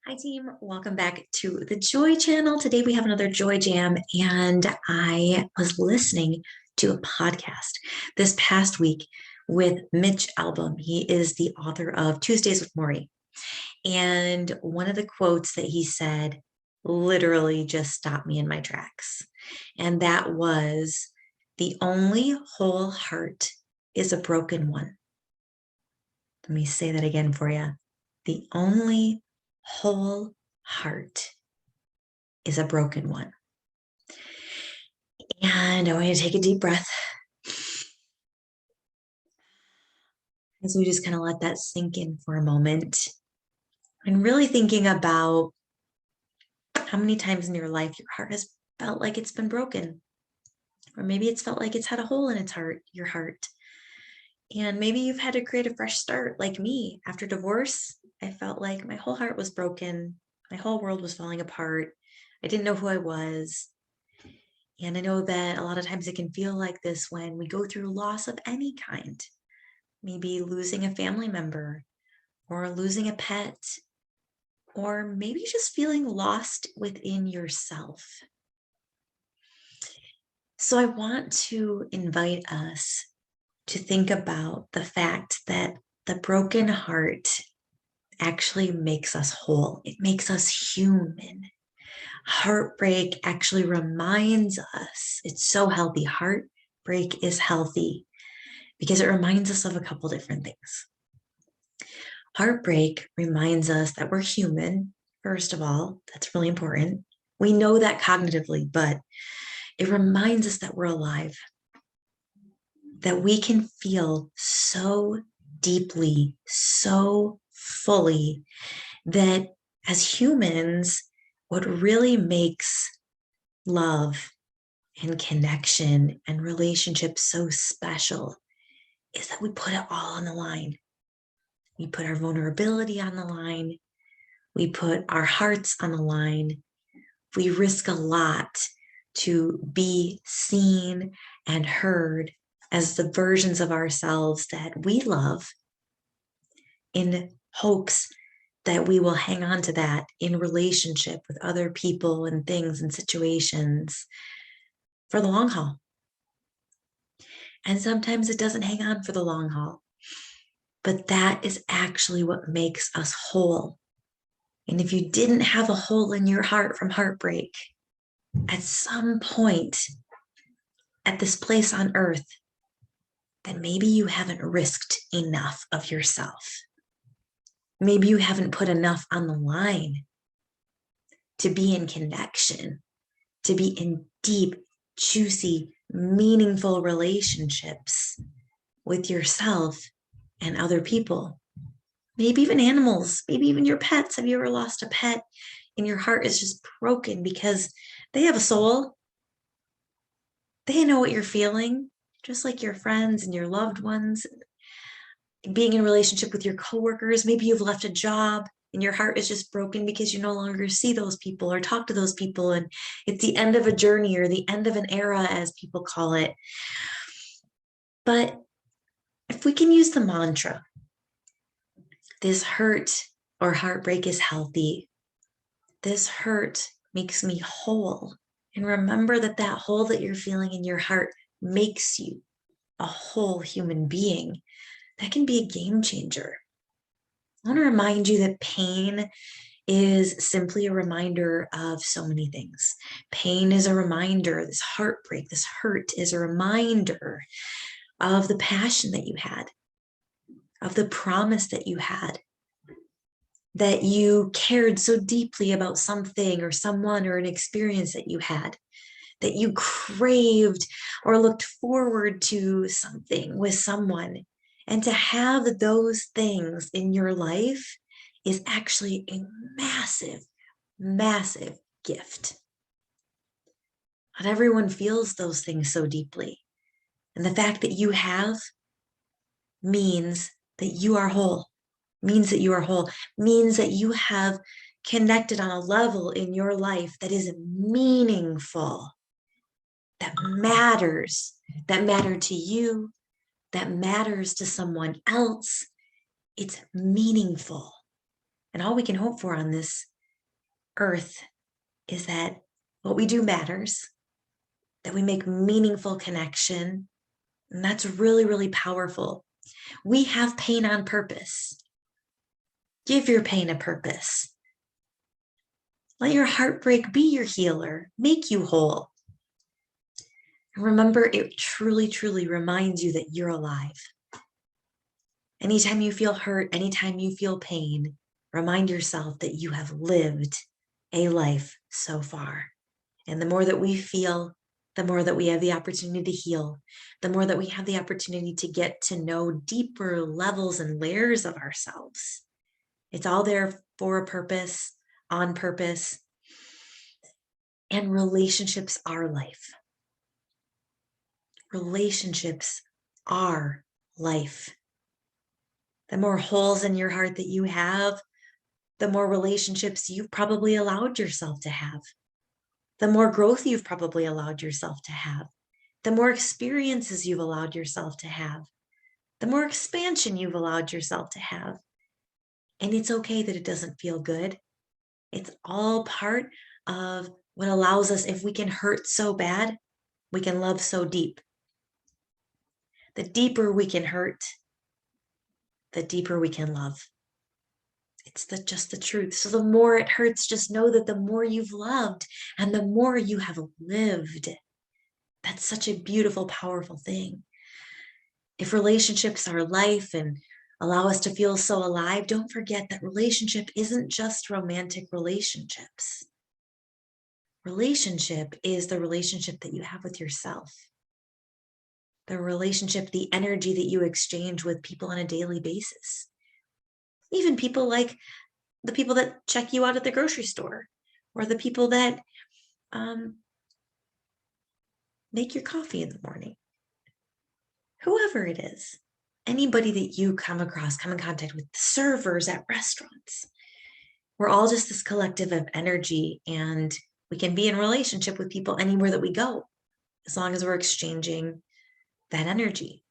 Hi team, welcome back to the Joy channel. Today we have another Joy Jam, and I was listening to a podcast this past week with Mitch Albom. He is the author of Tuesdays with Morrie. And one of the quotes that he said literally just stopped me in my tracks. And that was, "The only whole heart is a broken one." Let me say that again for you. The only whole heart is a broken one. And I want you to take a deep breath as we just kind of let that sink in for a moment. And really thinking about how many times in your life your heart has felt like it's been broken. Or maybe it's felt like it's had a hole in its heart, your heart. And maybe you've had to create a fresh start like me. After divorce, I felt like my whole heart was broken. My whole world was falling apart. I didn't know who I was. And I know that a lot of times it can feel like this when we go through loss of any kind, maybe losing a family member or losing a pet, or maybe just feeling lost within yourself. So I want to invite us to think about the fact that the broken heart actually makes us whole. It makes us human. Heartbreak actually reminds us it's so healthy. Heartbreak is healthy because it reminds us of a couple different things. Heartbreak reminds us that we're human, first of all. That's really important. We know that cognitively, but it reminds us that we're alive, that we can feel so deeply, so fully, that as humans, what really makes love and connection and relationships so special is that we put it all on the line. We put our vulnerability on the line. We put our hearts on the line. We risk a lot to be seen and heard as the versions of ourselves that we love, in hopes that we will hang on to that in relationship with other people and things and situations for the long haul. And sometimes it doesn't hang on for the long haul, but that is actually what makes us whole. And if you didn't have a hole in your heart from heartbreak, at some point at this place on earth, then maybe you haven't risked enough of yourself. Maybe you haven't put enough on the line to be in connection, to be in deep, juicy, meaningful relationships with yourself and other people. Maybe even animals, maybe even your pets. Have you ever lost a pet and your heart is just broken because they have a soul? They know what you're feeling, just like your friends and your loved ones. Being in a relationship with your coworkers, maybe you've left a job and your heart is just broken because you no longer see those people or talk to those people, and it's the end of a journey or the end of an era, as people call it. But if we can use the mantra, this hurt or heartbreak is healthy, this hurt makes me whole, and remember that that hole that you're feeling in your heart makes you a whole human being, that can be a game changer. I want to remind you that pain is simply a reminder of so many things. Pain is a reminder, this heartbreak, this hurt is a reminder of the passion that you had, of the promise that you had, that you cared so deeply about something or someone or an experience that you had, that you craved or looked forward to something with someone. And to have those things in your life is actually a massive, massive gift. Not everyone feels those things so deeply. And the fact that you have means that you are whole, means that you are whole, means that you have connected on a level in your life that is meaningful, that matters, that matter to you, that matters to someone else. It's meaningful. And all we can hope for on this earth is that what we do matters, that we make meaningful connection, and that's really, really powerful. We have pain on purpose. Give your pain a purpose. Let your heartbreak be your healer, make you whole. And remember, it truly, truly reminds you that you're alive. Anytime you feel hurt, anytime you feel pain, remind yourself that you have lived a life so far. And the more that we feel, the more that we have the opportunity to heal, the more that we have the opportunity to get to know deeper levels and layers of ourselves. It's all there for a purpose, on purpose. And relationships are life. Relationships are life. The more holes in your heart that you have, the more relationships you've probably allowed yourself to have. The more growth you've probably allowed yourself to have. The more experiences you've allowed yourself to have. The more expansion you've allowed yourself to have. And it's okay that it doesn't feel good. It's all part of what allows us, if we can hurt so bad, we can love so deep. The deeper we can hurt, the deeper we can love. It's just the truth. So the more it hurts, just know that the more you've loved and the more you have lived. That's such a beautiful, powerful thing. If relationships are life and allow us to feel so alive, don't forget that relationship isn't just romantic relationships. Relationship is the relationship that you have with yourself. The relationship, the energy that you exchange with people on a daily basis. Even people like the people that check you out at the grocery store, or the people that make your coffee in the morning. Whoever it is, anybody that you come across, come in contact with, servers at restaurants. We're all just this collective of energy, and we can be in relationship with people anywhere that we go, as long as we're exchanging that energy.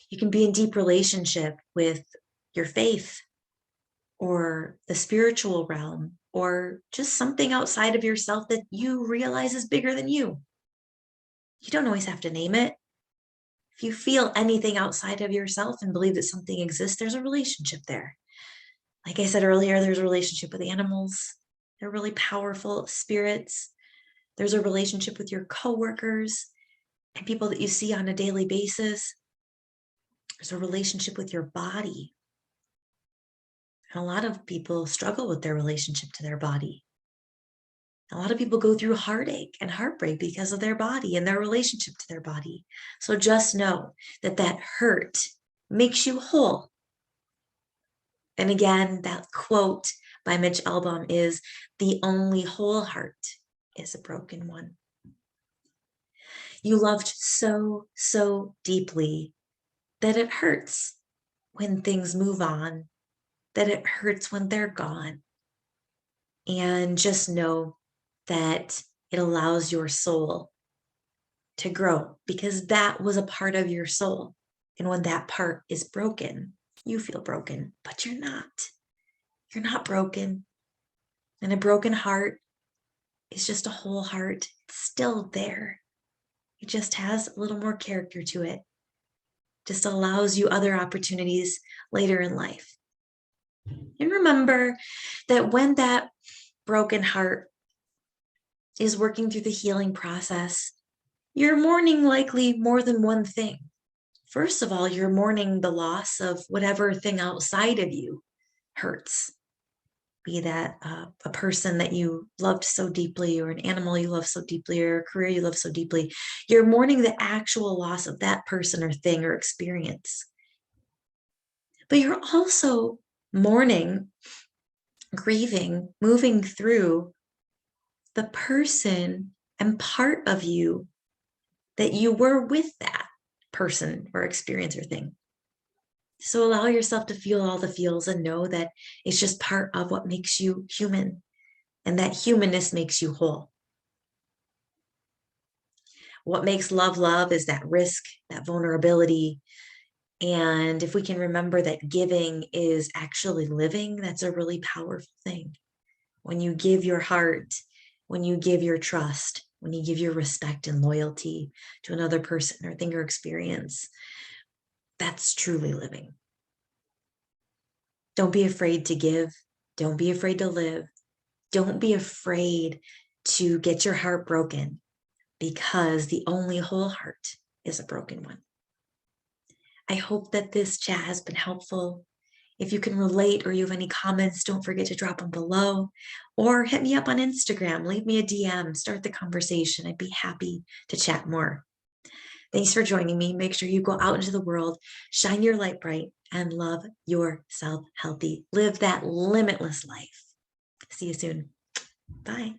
You can be in deep relationship with your faith or the spiritual realm, or just something outside of yourself that you realize is bigger than you. You don't always have to name it. If you feel anything outside of yourself and believe that something exists, there's a relationship there. Like I said earlier, there's a relationship with animals. They're really powerful spirits. There's a relationship with your coworkers and people that you see on a daily basis. There's a relationship with your body. And a lot of people struggle with their relationship to their body. A lot of people go through heartache and heartbreak because of their body and their relationship to their body. So just know that that hurt makes you whole. And again, that quote by Mitch Albom is, "The only whole heart is a broken one." You loved so, so deeply that it hurts when things move on, that it hurts when they're gone. And just know that it allows your soul to grow, because that was a part of your soul. And when that part is broken, you feel broken, but you're not. You're not broken. And a broken heart is just a whole heart. It's still there. It just has a little more character to it. Just allows you other opportunities later in life. And remember that when that broken heart is working through the healing process, you're mourning likely more than one thing. First of all, you're mourning the loss of whatever thing outside of you hurts. Be that a person that you loved so deeply, or an animal you love so deeply, or a career you love so deeply. You're mourning the actual loss of that person or thing or experience. But you're also mourning, grieving, moving through the person and part of you that you were with that person or experience or thing. So allow yourself to feel all the feels and know that it's just part of what makes you human, and that humanness makes you whole. What makes love love is that risk, that vulnerability. And if we can remember that giving is actually living, that's a really powerful thing. when you give your heart, when you give your trust, when you give your respect and loyalty to another person or thing or experience, that's truly living. Don't be afraid to give. Don't be afraid to live. Don't be afraid to get your heart broken, because the only whole heart is a broken one. I hope that this chat has been helpful. If you can relate or you have any comments, don't forget to drop them below, or hit me up on Instagram, leave me a DM, start the conversation. I'd be happy to chat more. Thanks for joining me. Make sure you go out into the world, shine your light bright, and love yourself healthy. Live that limitless life. See you soon. Bye.